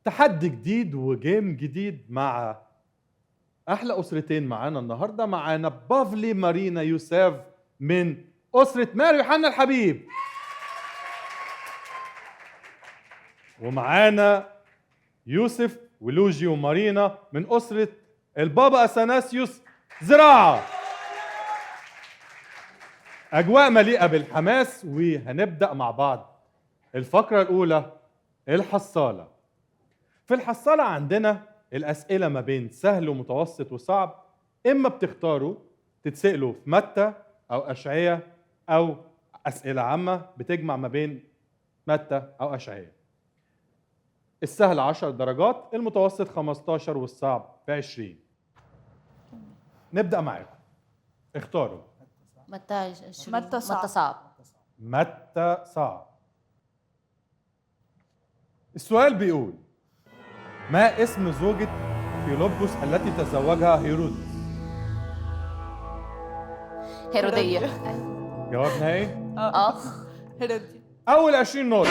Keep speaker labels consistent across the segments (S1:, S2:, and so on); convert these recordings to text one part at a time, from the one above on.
S1: تحدي جديد وجيم جديد مع احلى اسرتين معانا النهارده. معانا بافلي مارينا يوسف من اسره ماري يوحنا الحبيب، ومعانا يوسف ولوجي ومارينا من اسره البابا اثناسيوس زراعه. اجواء مليئه بالحماس، وهنبدا مع بعض الفقره الاولى الحصاله. في الحصاله عندنا الاسئله ما بين سهل ومتوسط وصعب، اما بتختاروا تتسالوا في متى او اشعياء او اسئله عامه بتجمع ما بين متى او اشعياء. السهل 10 درجات، المتوسط 15 والصعب ب20. نبدا معاكم، اختاروا.
S2: متى
S3: صعب.
S1: متى صعب. السؤال بيقول: ما اسم زوجة فيلبس التي تزوجها هيرودس؟
S2: هيرودية.
S1: جواب نهائي؟
S3: هيرودية.
S1: أول 20 نقطة.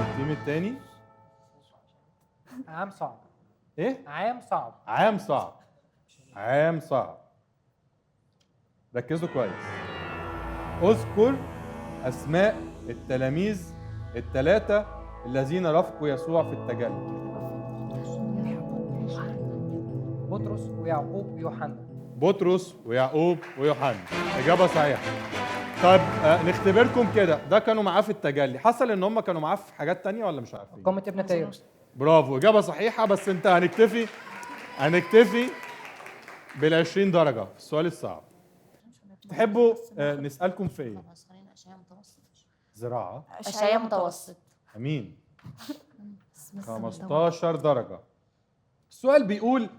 S1: التيم الثاني.
S4: عام صعب.
S1: إيه؟
S4: عام صعب.
S1: عام صعب. عام صعب. ركزوا كويس. اذكر أسماء التلاميذ الثلاثة الذين رافقوا يسوع في التجلي.
S4: بطرس ويعقوب ويوحنا.
S1: بطرس ويعقوب ويوحنا، إجابة صحيحة. طيب نختبركم كده، ده كانوا معاه في التجلي، حصل إن هم كانوا معاه في حاجات تانية ولا مش عارفين؟
S4: قامة ابن تيروس.
S1: برافو، إجابة صحيحة. بس أنت هنكتفي بال20 درجة في السؤال الصعب. تحبوا نسألكم في إيه؟ زراعة.
S2: أشعياء متوسط.
S1: أمين. 15 درجة. السؤال بيقول: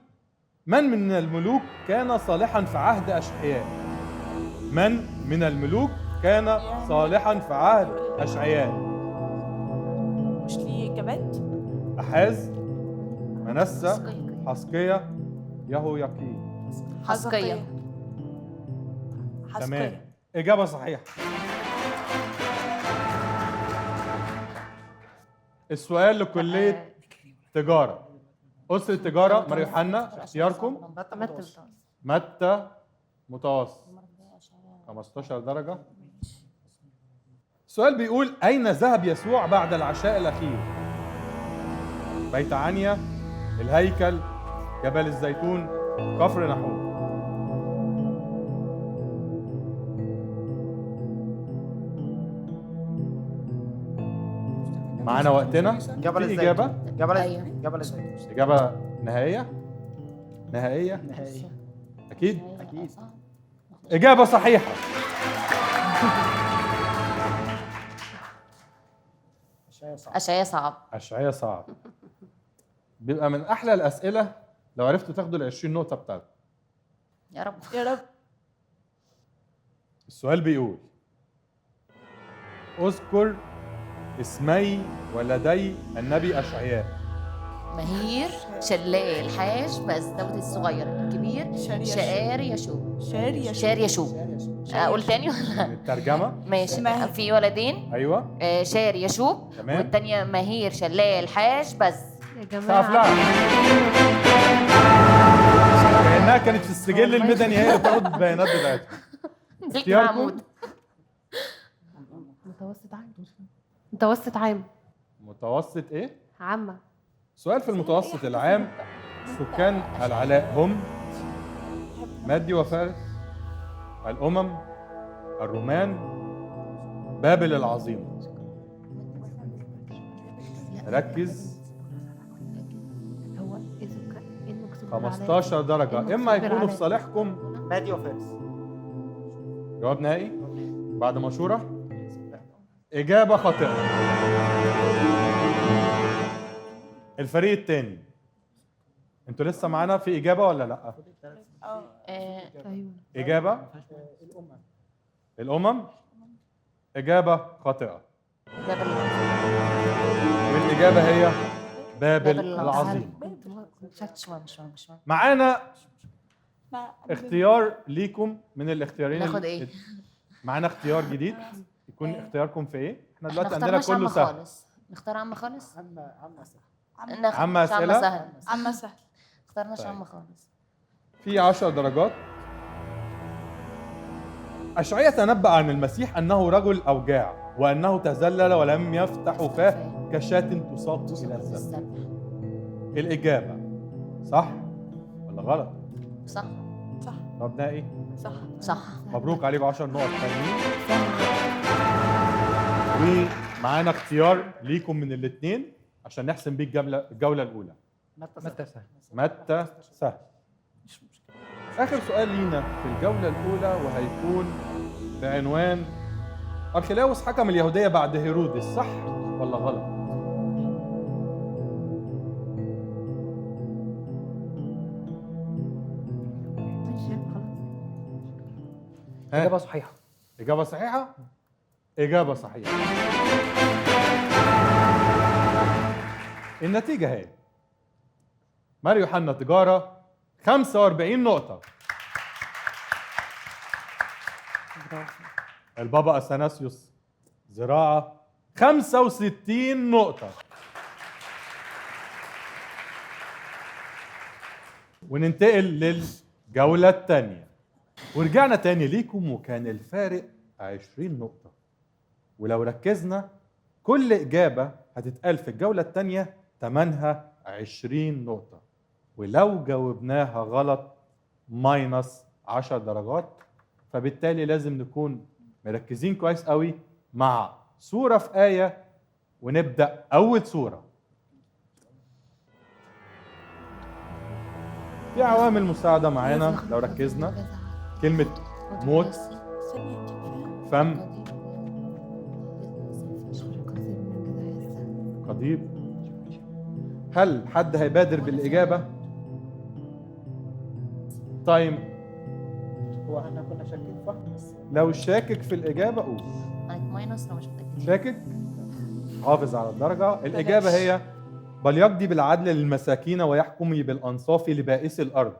S1: من الملوك كان صالحا في عهد أشعياء؟ من الملوك كان صالحا في عهد أشعياء؟
S3: مش ليه إجابات؟
S1: أحاز، منسى، حسقية، يهوياكين.
S2: حسقية.
S1: تمام، إجابة صحيحة. السؤال لكلية تجارة. أسرة تجارة ماري يوحنا، اختياركم. متى متوسط 15 درجة. السؤال بيقول: أين ذهب يسوع بعد العشاء الأخير؟ بيت عنيا، الهيكل، جبل الزيتون، كفر نحوم. معانا وقتنا.
S4: جبل
S1: في
S4: الزيتون.
S1: إجابة؟
S4: جبل الزيتون.
S1: إجابة نهائية؟ نهائية؟ أكيد؟
S4: أكيد.
S1: إجابة صحيحة.
S2: أشعياء صعب.
S1: أشعياء صعب. بيبقى من أحلى الأسئلة لو عرفتوا تاخدوا ال20 نقطة بتاعتكم.
S2: يا رب.
S3: يا رب.
S1: السؤال بيقول: اذكر اسمي ولدي النبي أشعياء.
S2: مهير، شلال، حاج، بس داود الصغير، الكبير شقار يشوب. شار يشوب. أقول تاني ولا؟
S1: الترجمة.
S2: ماشي. في ولدين.
S1: أيوة.
S2: شار يشوب.
S1: تمام.
S2: والتانية مهير، شلال، حاج، بس.
S3: يا
S1: سقف
S3: جماعة.
S1: لها. كأنها كانت في السجل المدني، هي اللي بتاخد البيانات بتاعتها.
S2: ديك محمود.
S5: متوسط عام.
S1: متوسط إيه؟
S5: عامة.
S1: سؤال في المتوسط العام. سكان العلاء هم مادي وفارس، الأمم، الرومان، بابل العظيمة. ركز.
S5: هو إذا كان مكتوب
S1: 15 درجة، إما يكونوا في صالحكم.
S4: مادي وفارس.
S1: جواب نهائي بعد مشورة. إجابة خاطئة. الفريق الثاني، انتوا لسه معانا في إجابة ولا لأ؟
S5: أيوة.
S1: إجابة الأمم. إجابة خاطئة. والإجابة هي بابل العظيم. معانا اختيار ليكم من الاختيارين.
S2: ناخد إيه؟
S1: معانا اختيار جديد، يكون اختياركم في إيه؟ احنا دلوقتي
S2: احنا
S1: عندنا
S2: اخترناش
S1: كله
S2: عامة
S1: سهل.
S2: خالص. نختار عامة خالص؟
S4: عم سهل.
S1: عامة أسئلة؟
S2: سهل.
S3: عم سهل.
S2: اخترناش
S1: طيب.
S2: عامة خالص.
S1: في 10 درجات. أشعياء تنبأ عن المسيح أنه رجل أوجاع وأنه تذلل ولم يفتح فاه كشاة تساق إلى الذبح. الإجابة صح ولا غلط؟
S2: صح.
S3: صح.
S1: جاوبناها إيه؟
S3: صح.
S2: صح.
S1: مبروك عليكم 10 نقط تانيين. ومعانا اختيار ليكم من الاثنين عشان نحسم بيه الجولة الأولى.
S4: متى سهل.
S1: متى سهل. آخر سؤال لينا في الجولة الأولى وهيكون بعنوان أرخلاوس حكم اليهودية بعد هيرودس، صح ولا غلط؟ ها؟
S4: إجابة صحيحة.
S1: إجابة صحيحة؟ إجابة صحيحة. النتيجة هي ماريو حنا تجارة 45 نقطة. البابا أثناسيوس زراعة 65 نقطة. وننتقل للجولة الثانية. ورجعنا تاني ليكم وكان الفارق 20 نقطة. ولو ركزنا كل إجابة هتتقال في الجولة الثانية تمنها 20 نقطة. ولو جاوبناها غلط ماينس 10 درجات. فبالتالي لازم نكون مركزين كويس قوي مع سورة في آية. ونبدأ أول سورة. في عوامل مساعدة معانا لو ركزنا. كلمة موت، فم، قضيب. هل حد هيبادر بالإجابة؟ تايم.
S4: هو احنا كنا شاكين صح بس
S1: لو شاكك في الإجابة قول.
S2: ماينس لو مش متأكد.
S1: شاكك؟ حافظ على الدرجة. الإجابة هي بل يقضي بالعدل للمساكين ويحكم بالأنصاف لبائس الأرض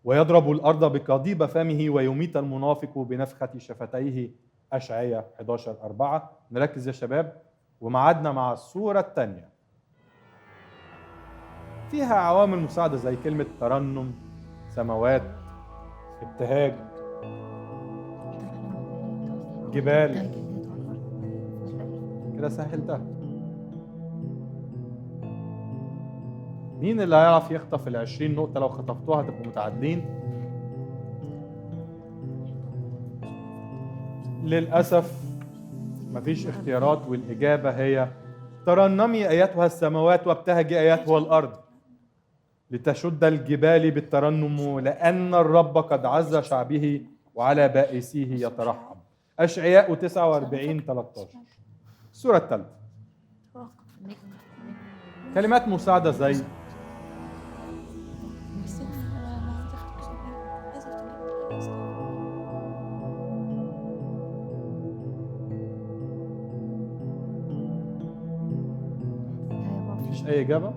S1: ويضرب الأرض بقضيب فمه ويميت المنافق بنفخة شفتيه. أشعياء 11:4. نركز يا شباب ومعادنا مع السورة الثانية. فيها عوامل مساعدة زي كلمة ترنم، سماوات، ابتهاج، جبال. كده سهلتها. مين اللي هيعرف يخطف ال20 نقطة؟ لو خطفتوها هتبقوا متعادلين. للأسف مفيش اختيارات والإجابة هي ترنمي أيتها السماوات وابتهجي أيتها الأرض لتشد الجبال بالترنم لأن الرب قد عز شعبه وعلى بائسيه يترحم. أشعياء 49:13. السورة الثالثة. كلمات مساعدة زي مفيش أي إجابة.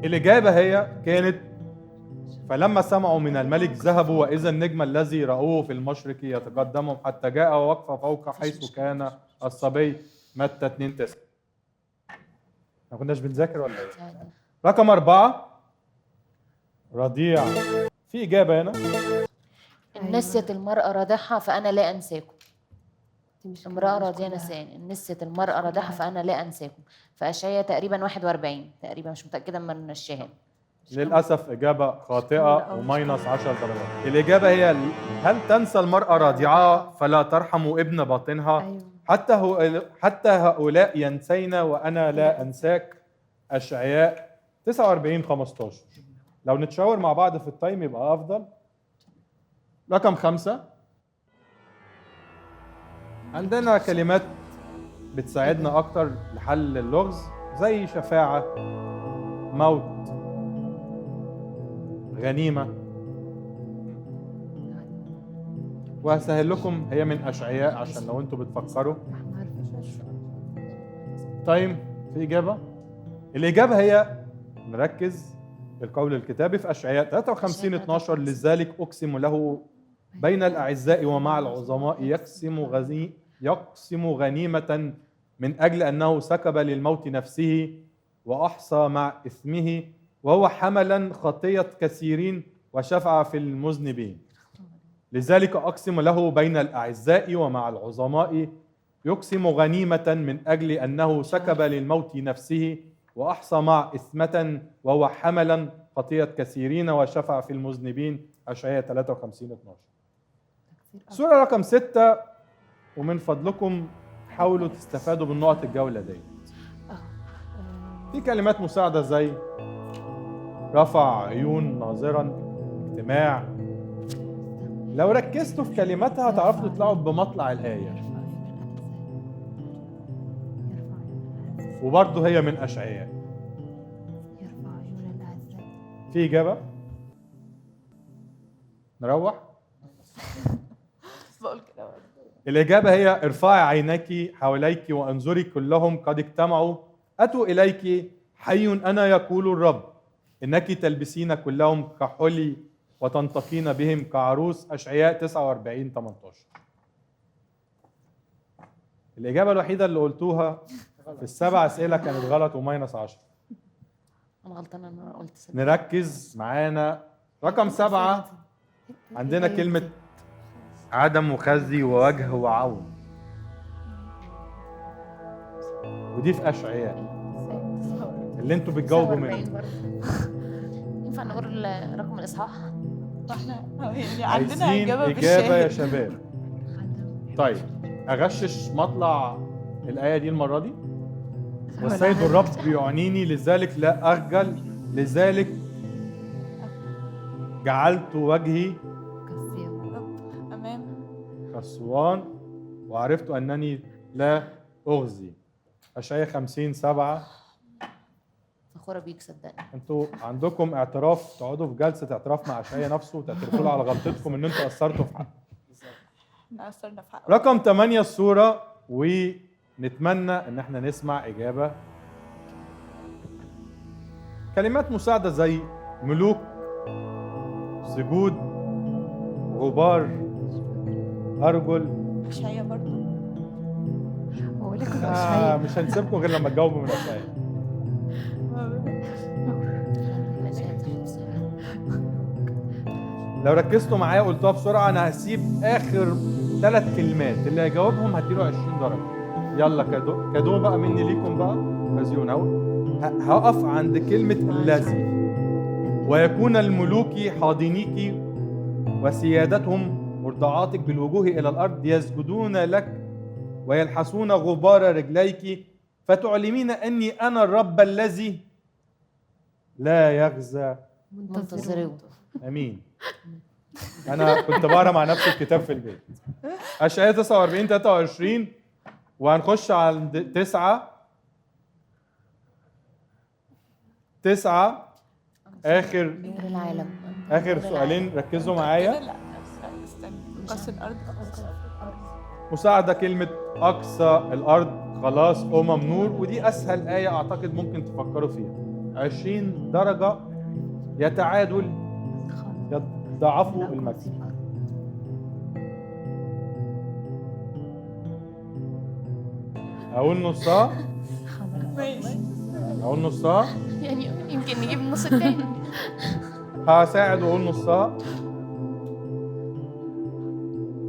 S1: الإجابة هي كانت فلما سمعوا من الملك ذهبوا وإذا النجم الذي رأوه في المشرق يتقدمهم حتى جاء ووقف فوق حيث كان الصبي. متى 2:9. ما كناش بنذاكر ولا ايه؟ رقم 4 رضيع. في إجابة هنا.
S2: إن نسيت المرأة رضعها فأنا لا أنساكم. امرأة راضية نسان. إن نسيت المرأة رضعها فأنا لا أنساكم. فأشعياء تقريبا 41 تقريبا، مش متأكدة من الشاهد.
S1: للأسف إجابة خاطئة وماينس 10 درجات. الإجابة هي هل تنسى المرأة راضعها فلا ترحم ابن باطنها؟ حتى هؤلاء ينسينا وأنا لا أنساك. أشعياء 49:15. لو نتشاور مع بعض في التايم يبقى أفضل. رقم 5 عندنا كلمات بتساعدنا أكتر لحل اللغز زي شفاعة، موت، غنيمة. وهسهل لكم هي من أشعياء عشان لو انتوا بتفكروا. طيب في إجابة؟ الإجابة هي نركز القول الكتابي في أشعياء 53:12 لذلك أقسم له بين الأعزاء ومع العظماء يقسم يقسم غنيمة من أجل أنه سكب للموت نفسه وأحصى مع إثمه وهو حملا خطية كثيرين وشفع في المذنبين. لذلك أقسم له بين الأعزاء ومع العظماء، يقسم غنيمة من أجل أنه سكب للموت نفسه وأحصى مع إثمة وهو حملا خطية كثيرين وشفع في المذنبين. أشعياء 53:12. سورة رقم 6، ومن فضلكم حاولوا تستفادوا بالنقط الجولة دي. في كلمات مساعدة زي رفع، عيون، ناظرا، اجتماع. لو ركزتوا في كلماتها هتعرفوا تطلعوا بمطلع الآية. وبرضه هي من أشعياء. في إجابة؟ نروح؟
S3: بقول كده.
S1: الإجابة هي ارفعي عينيك حواليك وانظري كلهم قد اجتمعوا أتوا إليك، حي أنا يقول الرب، إنك تلبسين كلهم كحلي وتنتقين بهم كعروس. أشعياء 49:18. الإجابة الوحيدة اللي قلتوها في ال7 أسئلة كانت غلط و-10.
S2: انا غلطانه ان انا قلت 6.
S1: نركز معانا. رقم 7 عندنا كلمة عدم وخزي ووجه وعون، ودي في أشعياء اللي انتوا بتجاوبوا منه.
S2: ينفع نقول رقم الاصحاح؟
S3: احنا يعني عندنا
S1: عايزين
S3: اجابه
S1: إجابة يا
S3: بالشاهد.
S1: شباب. طيب أغشش مطلع الآية دي المرة دي. والسيد الرب يعنيني لذلك لا أخجل، لذلك جعلت وجهي
S3: امام
S1: كالصوان وعرفت أنني لا أغزي. أشعياء 50:7.
S2: فخوره بيك صدقني.
S1: انتوا عندكم اعتراف، تقعدوا في جلسة اعتراف مع أشعياء نفسه وتعترفوا له على غلطتكم ان انتوا قصرتوا في حقه.
S3: احنا اثرنا في حقه.
S1: رقم 8 الصورة، ونتمنى ان احنا نسمع إجابة. كلمات مساعدة زي ملوك، سجود، غبار، أرجل.
S3: اشعياء برضه.
S5: هو ليه كل أشعياء؟
S1: مش هنسيبكم غير لما تجاوبوا من أشعياء. لو ركزتوا معايا وقلتوها بسرعة أنا هسيب آخر 3 كلمات، اللي هيجاوبهم هديله 20 درجة. يلا كادو بقى مني ليكم بقى. فازيون أهو. هقف عند كلمة الذي. ويكون الملوك حاضنيك وسيادتهم مرضعاتك بالوجوه إلى الأرض، يسجدون لك ويلحسون غبار رجليك، فتعلمين أني أنا الرب الذي لا يغزى
S2: منتظرون.
S1: امين. انا كنت بقرا مع نفسي الكتاب في البيت. اشعياء 49:23، وهنخش على 9 اخر
S2: نور العالم.
S1: اخر سؤالين ركزوا معايا.
S3: لا استنى. قص الارض.
S1: مساعده كلمه اقصى الارض خلاص نور، ودي اسهل ايه اعتقد ممكن تفكروا فيها. 20 درجه يتعادل يضاعفوا المكسب. اقول نصها؟
S3: ماشي.
S1: اقول نصها؟
S2: يعني يمكن نجيب النص التاني.
S1: هساعد واقول نصها.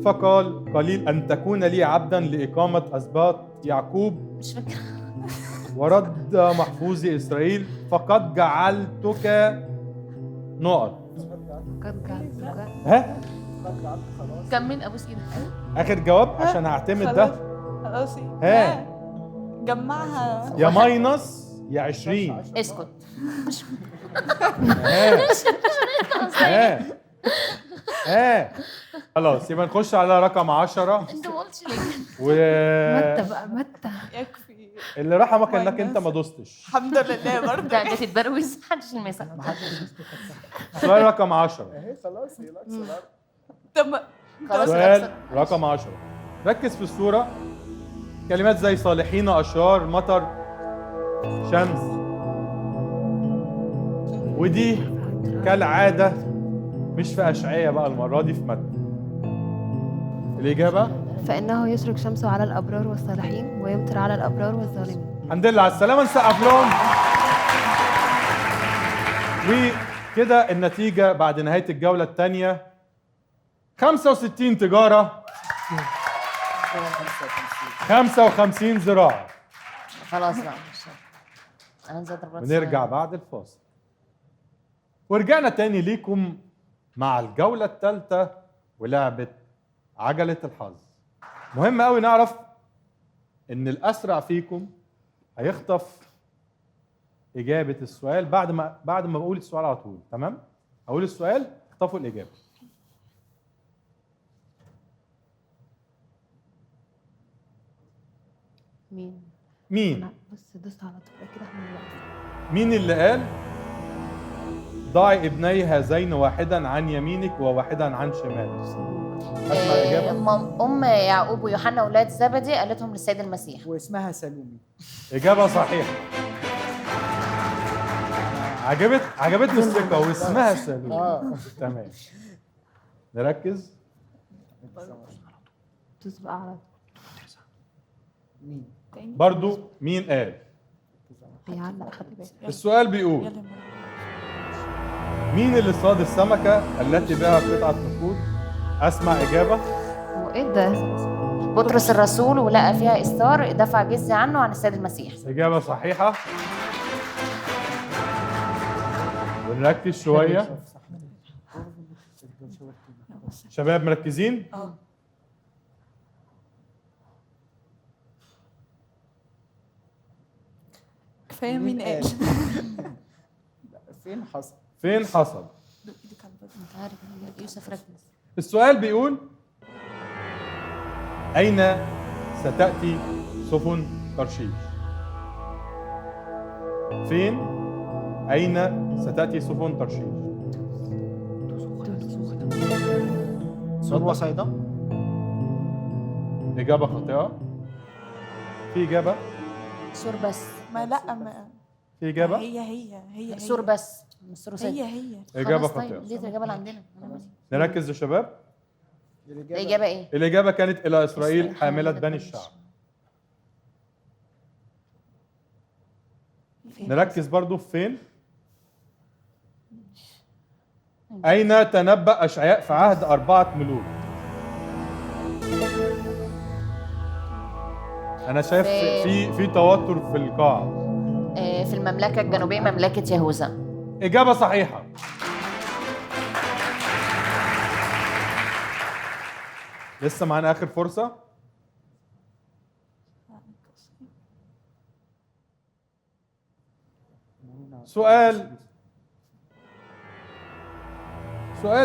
S1: فقال قليل ان تكون لي عبدا لاقامه اسباط يعقوب
S2: مش فاكره.
S1: ورد محفوظ اسرائيل، فقد جعلتك نقط.
S5: قد جعلتك.
S1: ها
S2: كم من ابو سينا؟
S1: اخر جواب عشان هعتمد ده.
S3: خلاص.
S1: ها
S3: جمعها.
S1: يا ماينس يا 20.
S2: اسكت.
S1: ها ها خلاص يبقى نخش على رقم 10.
S2: انت ما قلتش ليه؟
S5: متى بقى متى.
S3: يكفي.
S1: اللي رحمك انك انت ما دوستش.
S3: الحمد لله برضه.
S2: ده تتبروز محدش يلمسها.
S1: سؤال رقم 10.
S4: اهي خلاص هي الاقصى الارض.
S3: طب
S2: خلاص
S1: سؤال
S2: الأكثر.
S1: رقم 10. ركز في الصورة. كلمات زي صالحين، أشرار، مطر، شمس. ودي كالعادة مش في أشعياء بقى، المرة دي في متى. الإجابة
S5: فإنه يشرق شمسه على الأبرار والصالحين ويمطر على الأبرار والظالمين.
S1: الحمد لله على السلامة، نسقف لهم. وكده النتيجة بعد نهاية الجولة الثانية 65 تجارة 55 زراعة.
S2: خلاص بقى انا هنزل ضربات
S1: ونرجع بعد الفاصل. ورجعنا تاني ليكم مع الجولة الثالثة ولعبة عجلة الحظ. مهم قوي نعرف ان الاسرع فيكم هيخطف اجابة السؤال بعد ما بقول السؤال على طول. تمام؟ اقول السؤال اخطفوا الاجابة. مين؟
S5: أنا بس دوست على طول كده احنا دلوقتي.
S1: مين اللي قال ضعي ابني هذين واحدا عن يمينك وواحدا عن شمالك؟ اسمع اجابه.
S2: ام يعقوب ويوحنا اولاد زبدي قالتهم للسيد المسيح.
S4: واسمها سلومي.
S1: اجابه صحيحه. عجبتني الثقه واسمها سلوم. تمام. نركز.
S5: دوس بقى على
S4: مين؟
S1: برضو مين قال؟
S5: بيعلق، خلي بالك.
S1: السؤال بيقول
S3: يلا
S1: مين اللي صاد السمكه التي بها قطعه نقود؟ اسمع اجابه.
S5: هو ايه ده؟
S2: بطرس الرسول ولقى فيها استار دفع جزية عنه عن السيد المسيح.
S1: اجابه صحيحه. ونركز شويه. شباب مركزين؟
S3: كفايه مين قال.
S4: فين حصل؟
S1: فين حصل؟
S2: انت عارف يوسف ركز.
S1: السؤال بيقول أين ستأتي سفن ترشيش؟ فين؟ أين ستأتي سفن ترشيش؟
S4: سور وصيدا.
S1: إجابة خاطئة. في إجابة؟
S2: سور بس.
S3: ما لا ما
S1: في إجابة؟
S3: هي
S2: سور بس مش سور وسيد.
S3: هي
S1: إجابة
S2: خلاص طيب،
S1: خاطئة.
S2: دي الإجابة اللي عندنا.
S1: نركز يا شباب.
S2: الإجابة إيه؟
S1: الإجابة كانت إلى إسرائيل حاملة بني الشعب. نركز برضو في فين؟ أين تنبأ أشعياء في عهد 4 ملوك؟ أنا شايف في توتر في القاعة.
S2: في المملكة الجنوبية، مملكة يهوذا.
S1: إجابة صحيحة. لسه معانا آخر فرصة. سؤال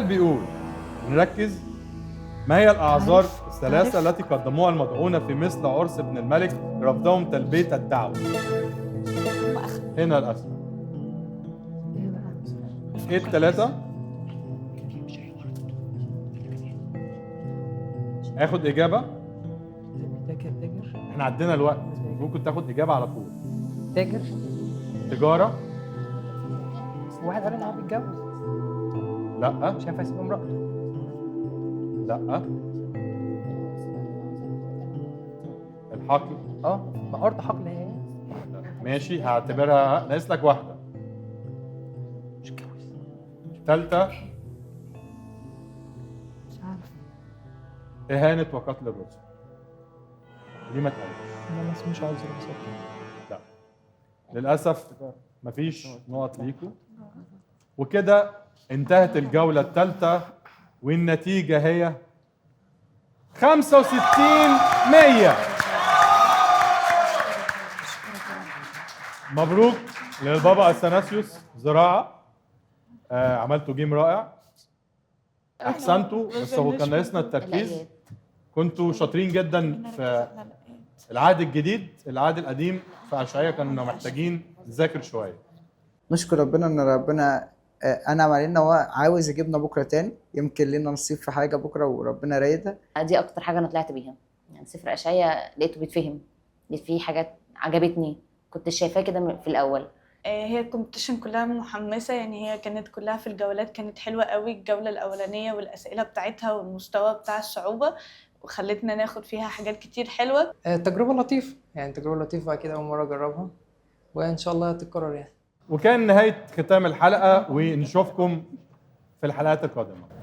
S1: بيقول، نركز. ما هي الأعذار الثلاثة التي قدموها المدعون في مثل عرس ابن الملك لرفضهم تلبية الدعوة؟ هنا الأسئلة.
S5: ايه بقى؟
S1: إيه الثلاثة؟ آخد إجابة؟
S4: تاجر.
S1: إحنا عدينا الوقت، ممكن تاخد إجابة على طول.
S4: تاجر.
S1: تجارة؟
S4: واحد قال انا هتجوز.
S1: لأ.
S4: مش هينفع يسيب امراته.
S1: لأ. الحقل؟
S4: ما ارض حقل هي.
S1: ماشي، هعتبرها ناقص لك واحدة.
S4: مش جوز.
S1: ثالثة
S5: مش عارف.
S1: إهانة وقتل الرسل. دي ما اتقالتش.
S4: انا بس مش عاوز
S1: لا للأسف مفيش نقط ليكوا. وكده انتهت الجولة الثالثة والنتيجة هي 65-100. مبروك للبابا أثناسيوس زراعة. عملتوا جيم رائع، أحسنتوا، بس هو كان ناقصنا التركيز. كنتوا شاطرين جدا في العهد الجديد. العهد القديم في أشعياء كنا محتاجين نذاكر شوية.
S6: نشكر ربنا ان ربنا انعم علينا وعاوز يجيبنا بكره تاني، يمكن لنا نصيب في حاجه بكره وربنا رايدها.
S2: دي أكتر حاجة أنا طلعت بيها، يعني سفر أشعياء لقيته بيتفهم، لقيت فيه حاجات عجبتني كنت شايفاها كده في الأول.
S3: هي الكومبيتيشن كلها محمسة، يعني هي كانت كلها في الجولات كانت حلوة قوي. الجولة الأولانية والأسئلة بتاعتها والمستوى بتاع الصعوبة، وخلتنا ناخد فيها حاجات كتير حلوة.
S4: تجربة لطيفة، يعني تجربة لطيفة، أكيد أول مرة أجربها وإن شاء الله هتتكرر يعني.
S1: وكان نهاية ختام الحلقة، ونشوفكم في الحلقات القادمة.